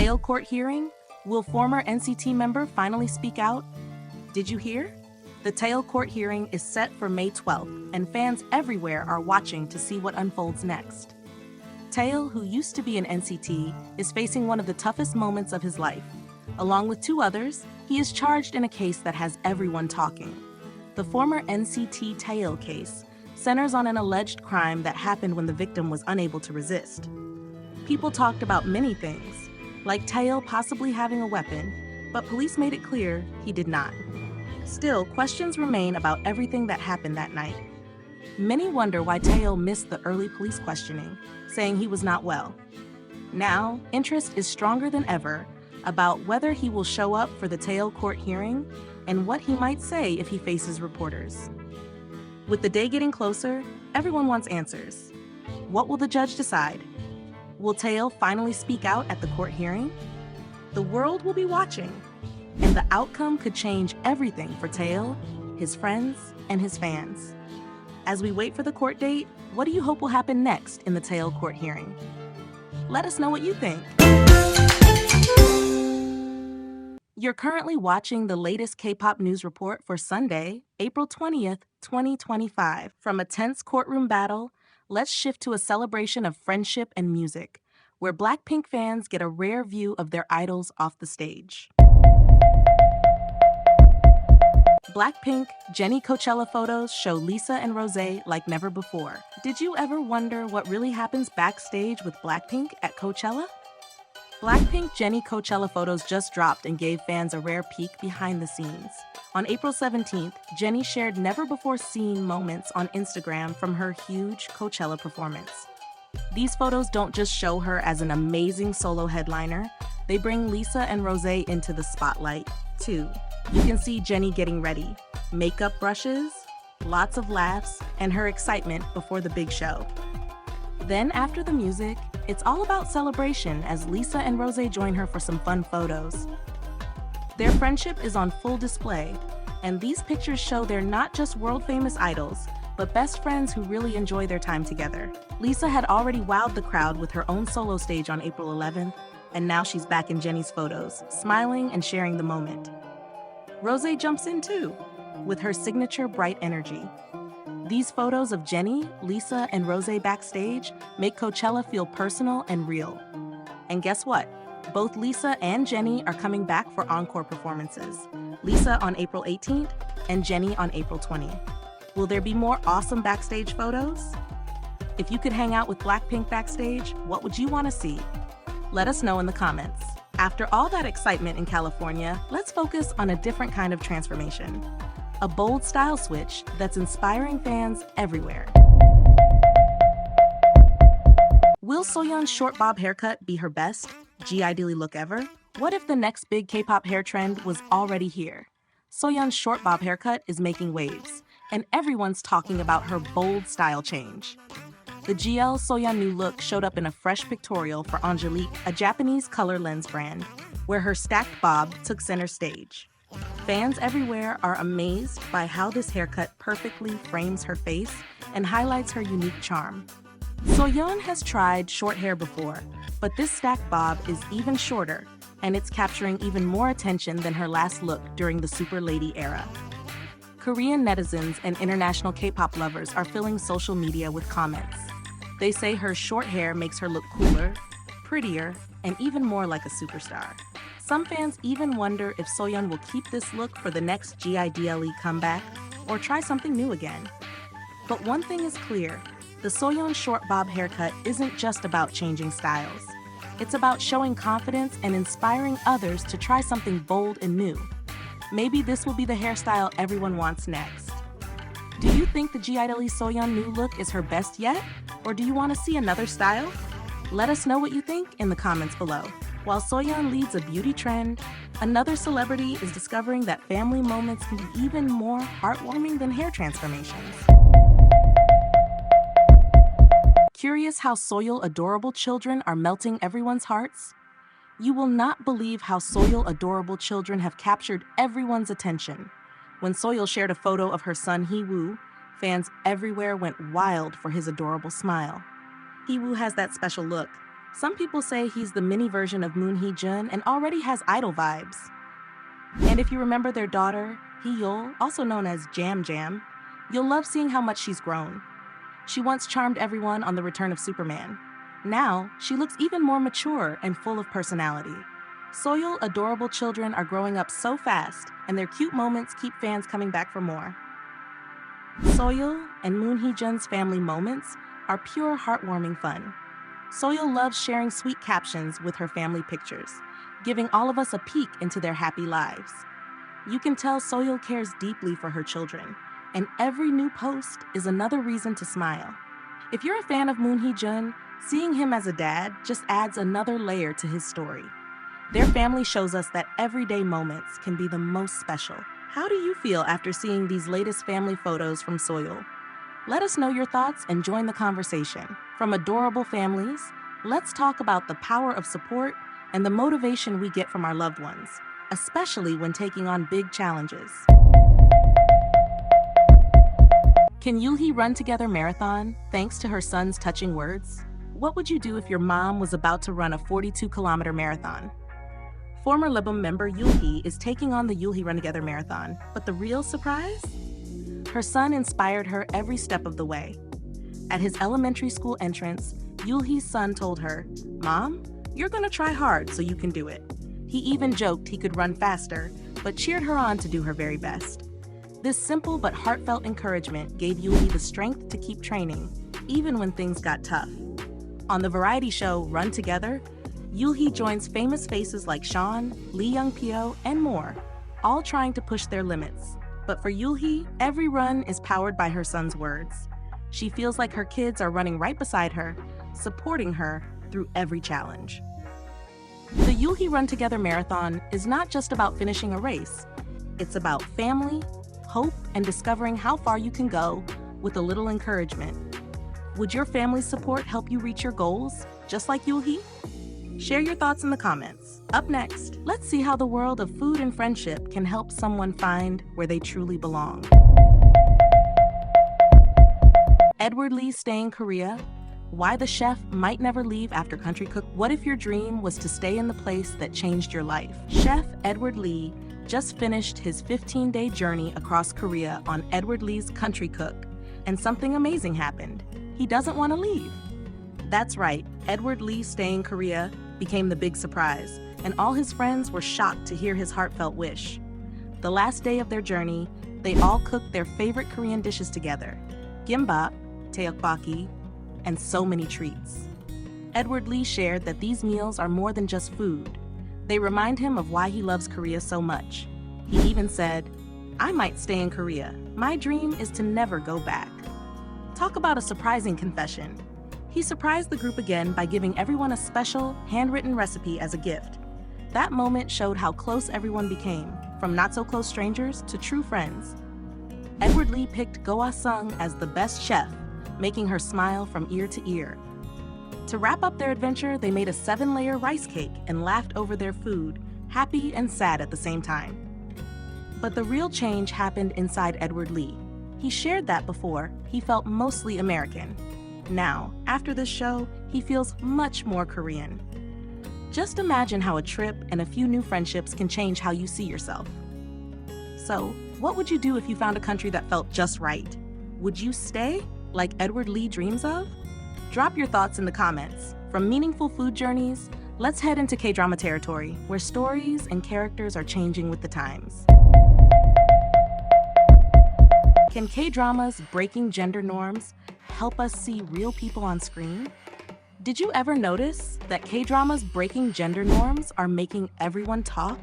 Taeil court hearing? Will former NCT member finally speak out? Did you hear? The Taeil court hearing is set for May 12th, and fans everywhere are watching to see what unfolds next. Taeil, who used to be an NCT, is facing one of the toughest moments of his life. Along with two others, he is charged in a case that has everyone talking. The former NCT Taeil case centers on an alleged crime that happened when the victim was unable to resist. People talked about many things, like Taeil possibly having a weapon, but police made it clear he did not. Still, questions remain about everything that happened that night. Many wonder why Taeil missed the early police questioning, saying he was not well. Now, interest is stronger than ever about whether he will show up for the Taeil court hearing and what he might say if he faces reporters. With the day getting closer, everyone wants answers. What will the judge decide? Will Taeil finally speak out at the court hearing? The world will be watching, and the outcome could change everything for Taeil, his friends, and his fans. As we wait for the court date, what do you hope will happen next in the Taeil court hearing? Let us know what you think. You're currently watching the latest K-pop news report for Sunday, April 20th, 2025. From a tense courtroom battle, let's shift to a celebration of friendship and music, where BLACKPINK fans get a rare view of their idols off the stage. BLACKPINK Jennie Coachella photos show Lisa and Rosé like never before. Did you ever wonder what really happens backstage with BLACKPINK at Coachella? BLACKPINK Jennie Coachella photos just dropped and gave fans a rare peek behind the scenes. On April 17th, Jennie shared never-before-seen moments on Instagram from her huge Coachella performance. These photos don't just show her as an amazing solo headliner, they bring Lisa and Rosé into the spotlight, too. You can see Jennie getting ready, makeup brushes, lots of laughs, and her excitement before the big show. Then after the music, it's all about celebration as Lisa and Rosé join her for some fun photos. Their friendship is on full display, and these pictures show they're not just world-famous idols, but best friends who really enjoy their time together. Lisa had already wowed the crowd with her own solo stage on April 11th, and now she's back in Jennie's photos, smiling and sharing the moment. Rosé jumps in too, with her signature bright energy. These photos of Jennie, Lisa, and Rosé backstage make Coachella feel personal and real. And guess what? Both Lisa and Jennie are coming back for encore performances. Lisa on April 18th and Jennie on April 20th. Will there be more awesome backstage photos? If you could hang out with BLACKPINK backstage, what would you want to see? Let us know in the comments. After all that excitement in California, let's focus on a different kind of transformation. A bold style switch that's inspiring fans everywhere. Will Soyeon's short bob haircut be her best I-DLE look ever? What if the next big K-pop hair trend was already here? Soyeon's short bob haircut is making waves, and everyone's talking about her bold style change. The Soyeon new look showed up in a fresh pictorial for Angelique, a Japanese color lens brand, where her stacked bob took center stage. Fans everywhere are amazed by how this haircut perfectly frames her face and highlights her unique charm. Soyeon has tried short hair before, but this stacked bob is even shorter, and it's capturing even more attention than her last look during the Super Lady era. Korean netizens and international K-pop lovers are filling social media with comments. They say her short hair makes her look cooler, prettier, and even more like a superstar. Some fans even wonder if Soyeon will keep this look for the next I-DLE comeback or try something new again. But one thing is clear, the Soyeon short bob haircut isn't just about changing styles. It's about showing confidence and inspiring others to try something bold and new. Maybe this will be the hairstyle everyone wants next. Do you think the I-DLE Soyeon new look is her best yet? Or do you want to see another style? Let us know what you think in the comments below. While Soyeon leads a beauty trend, another celebrity is discovering that family moments can be even more heartwarming than hair transformations. Curious how Soyeon adorable children are melting everyone's hearts? You will not believe how Soyeon adorable children have captured everyone's attention. When Soyeon shared a photo of her son Hee-woo, fans everywhere went wild for his adorable smile. Hee-woo has that special look, Some people say he's the mini version of Moon Hee-jun and already has idol vibes. And if you remember their daughter, I-DLE, also known as Jam Jam, you'll love seeing how much she's grown. She once charmed everyone on The Return of Superman. Now, she looks even more mature and full of personality. Soyeon adorable children are growing up so fast, and their cute moments keep fans coming back for more. Soyeon and Moon Hee-jun's family moments are pure heartwarming fun. Soyeon loves sharing sweet captions with her family pictures, giving all of us a peek into their happy lives. You can tell Soyeon cares deeply for her children, and every new post is another reason to smile. If you're a fan of Moon Hee-jun, seeing him as a dad just adds another layer to his story. Their family shows us that everyday moments can be the most special. How do you feel after seeing these latest family photos from Soyeon? Let us know your thoughts and join the conversation. From adorable families, let's talk about the power of support and the motivation we get from our loved ones, especially when taking on big challenges. Can I-DLE run together marathon thanks to her son's touching words? What would you do if your mom was about to run a 42-kilometer marathon? Former Libum member I-DLE is taking on the I-DLE Run Together marathon, but the real surprise? Her son inspired her every step of the way. At his elementary school entrance, I-DLE's son told her, "Mom, you're gonna try hard so you can do it." He even joked he could run faster, but cheered her on to do her very best. This simple but heartfelt encouragement gave I-DLE the strength to keep training, even when things got tough. On the variety show Run Together, I-DLE joins famous faces like Sean, Lee Young-pyo, and more, all trying to push their limits. But for I-DLE, every run is powered by her son's words. She feels like her kids are running right beside her, supporting her through every challenge. The I-DLE Run Together marathon is not just about finishing a race. It's about family, hope, and discovering how far you can go with a little encouragement. Would your family's support help you reach your goals, just like I-DLE? Share your thoughts in the comments. Up next, let's see how the world of food and friendship can help someone find where they truly belong. I-DLE stay in Korea? Why the chef might never leave after Country Cook? What if your dream was to stay in the place that changed your life? Chef I-DLE just finished his 15-day journey across Korea on I-DLE's Country Cook, and something amazing happened. He doesn't want to leave. That's right, I-DLE stay in Korea became the big surprise, and all his friends were shocked to hear his heartfelt wish. The last day of their journey, they all cooked their favorite Korean dishes together: gimbap, taeil, and so many treats. I-DLE shared that these meals are more than just food. They remind him of why he loves Korea so much. He even said, "I might stay in Korea. My dream is to never go back." Talk about a surprising confession. He surprised the group again by giving everyone a special, handwritten recipe as a gift. That moment showed how close everyone became, from not-so-close strangers to true friends. I-DLE picked Go Ah-sung as the best chef, making her smile from ear to ear. To wrap up their adventure, they made a 7-layer rice cake and laughed over their food, happy and sad at the same time. But the real change happened inside I-DLE. He shared that before, he felt mostly American. Now, after this show, he feels much more Korean. Just imagine how a trip and a few new friendships can change how you see yourself. So, what would you do if you found a country that felt just right? Would you stay, like I-DLE dreams of? Drop your thoughts in the comments. From meaningful food journeys, let's head into K-drama territory, where stories and characters are changing with the times. Can K-dramas breaking gender norms help us see real people on screen? Did you ever notice that K-dramas breaking gender norms are making everyone talk?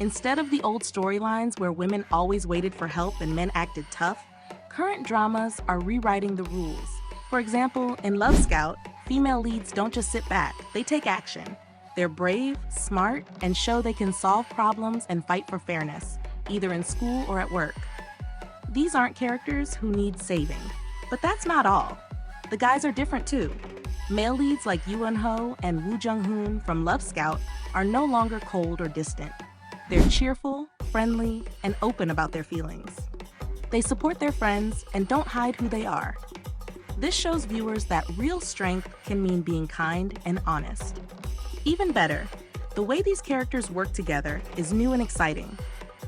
Instead of the old storylines where women always waited for help and men acted tough, current dramas are rewriting the rules. For example, in Love Scout, female leads don't just sit back, they take action. They're brave, smart, and show they can solve problems and fight for fairness, either in school or at work. These aren't characters who need saving. But that's not all. The guys are different too. Male leads like Yoo Eun-ho and Woo Jung-hoon from Love Scout are no longer cold or distant. They're cheerful, friendly, and open about their feelings. They support their friends and don't hide who they are. This shows viewers that real strength can mean being kind and honest. Even better, the way these characters work together is new and exciting.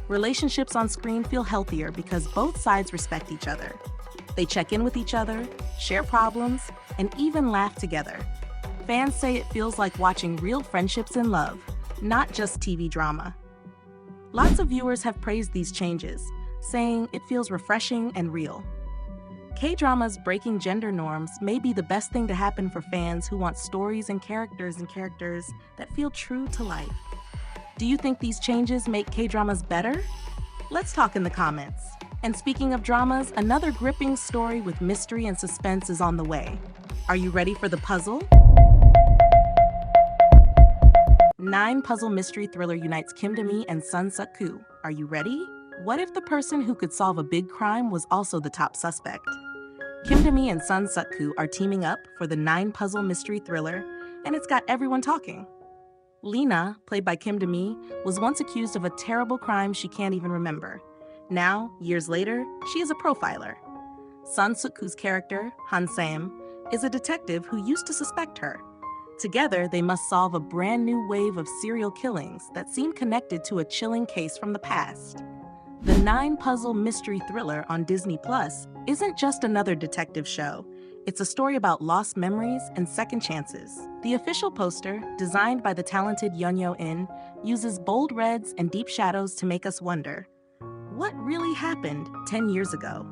Relationships on screen feel healthier because both sides respect each other. They check in with each other, share problems, and even laugh together. Fans say it feels like watching real friendships and love, not just TV drama. Lots of viewers have praised these changes, saying it feels refreshing and real. K-dramas breaking gender norms may be the best thing to happen for fans who want stories and characters that feel true to life. Do you think these changes make K-dramas better? Let's talk in the comments. And speaking of dramas, another gripping story with mystery and suspense is on the way. Are you ready for the puzzle? 9 puzzle mystery thriller unites Kim Do-mi and Sun Suk-koo. Are you ready? What if the person who could solve a big crime was also the top suspect? Kim Do-mi and Sun Suk-koo are teaming up for the 9 puzzle mystery thriller, and it's got everyone talking. Lena, played by Kim Do-mi, was once accused of a terrible crime she can't even remember. Now, years later, she is a profiler. Sun Suk-koo's character, Han Sam, is a detective who used to suspect her. Together, they must solve a brand new wave of serial killings that seem connected to a chilling case from the past. The 9-puzzle mystery thriller on Disney Plus isn't just another detective show. It's a story about lost memories and second chances. The official poster, designed by the talented Yeon In, uses bold reds and deep shadows to make us wonder, what really happened 10 years ago?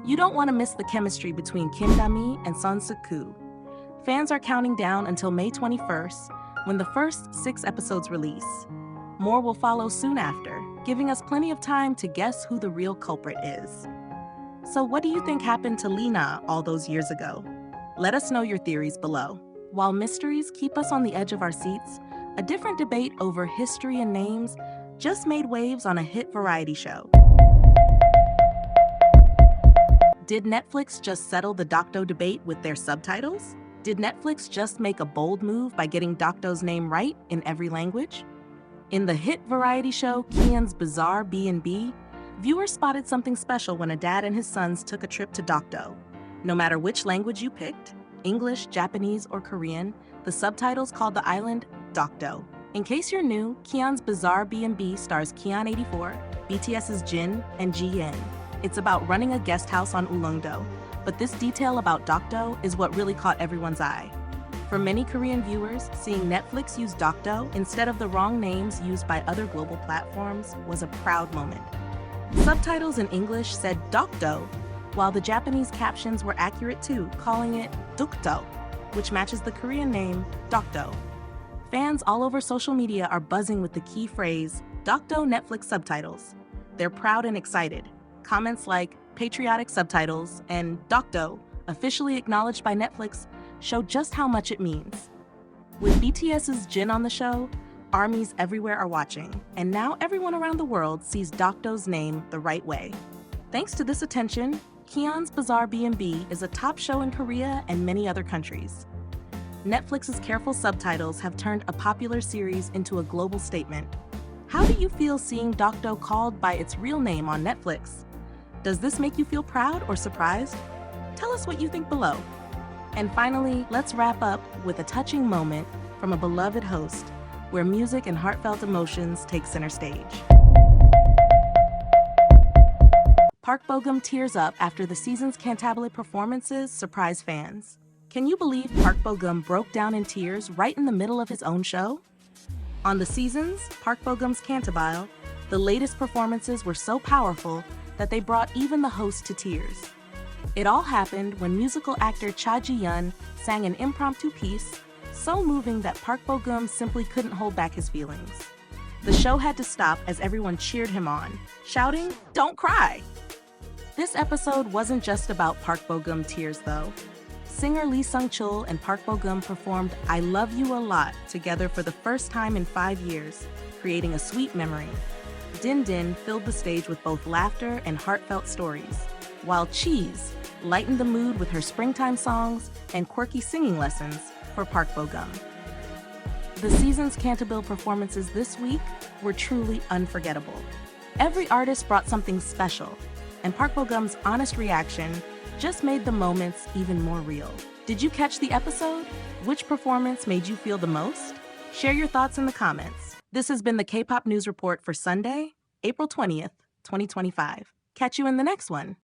You don't want to miss the chemistry between Kim Do-mi and Sun Suk-koo. Fans are counting down until May 21st, when the first 6 episodes release. More will follow soon after, giving us plenty of time to guess who the real culprit is. So what do you think happened to Lena all those years ago? Let us know your theories below. While mysteries keep us on the edge of our seats, a different debate over history and names just made waves on a hit variety show. Did Netflix just settle the Dokdo debate with their subtitles? Did Netflix just make a bold move by getting Dokdo's name right in every language? In the hit variety show Kian's Bizarre B&B, viewers spotted something special when a dad and his sons took a trip to Dokdo. No matter which language you picked, English, Japanese, or Korean, the subtitles called the island Dokdo. In case you're new, Kian's Bizarre B&B stars Kian84, BTS's Jin, and Ji-Yeon. It's about running a guest house on Ulleungdo, but this detail about Dokdo is what really caught everyone's eye. For many Korean viewers, seeing Netflix use Dokdo instead of the wrong names used by other global platforms was a proud moment. Subtitles in English said Dokdo, while the Japanese captions were accurate too, calling it Dukdo, which matches the Korean name Dokdo. Fans all over social media are buzzing with the key phrase, Dokdo Netflix subtitles. They're proud and excited. Comments like patriotic subtitles and Dokdo, officially acknowledged by Netflix, show just how much it means. With BTS's Jin on the show, armies everywhere are watching, and now everyone around the world sees Dokdo's name the right way. Thanks to this attention, Kian's Bizarre B&B is a top show in Korea and many other countries. Netflix's careful subtitles have turned a popular series into a global statement. How do you feel seeing Dokdo called by its real name on Netflix? Does this make you feel proud or surprised? Tell us what you think below. And finally, let's wrap up with a touching moment from a beloved host, where music and heartfelt emotions take center stage. Park Bo-gum tears up after the season's Cantabile performances surprise fans. Can you believe Park Bo-gum broke down in tears right in the middle of his own show? On the season's Park Bo-gum's Cantabile, the latest performances were so powerful that they brought even the host to tears. It all happened when musical actor Cha Ji-yeon sang an impromptu piece, so moving that Park Bo-gum simply couldn't hold back his feelings. The show had to stop as everyone cheered him on, shouting, "Don't cry!" This episode wasn't just about Park Bo-gum tears, though. Singer Lee Sung-chul and Park Bo-gum performed I Love You a Lot together for the first time in 5 years, creating a sweet memory. Din Din filled the stage with both laughter and heartfelt stories, while Cheese lightened the mood with her springtime songs and quirky singing lessons for Park Bo-gum. The season's Cantabile performances this week were truly unforgettable. Every artist brought something special, and Park Bo-gum's honest reaction just made the moments even more real. Did you catch the episode? Which performance made you feel the most? Share your thoughts in the comments. This has been the K-pop News Report for Sunday, April 20th, 2025. Catch you in the next one.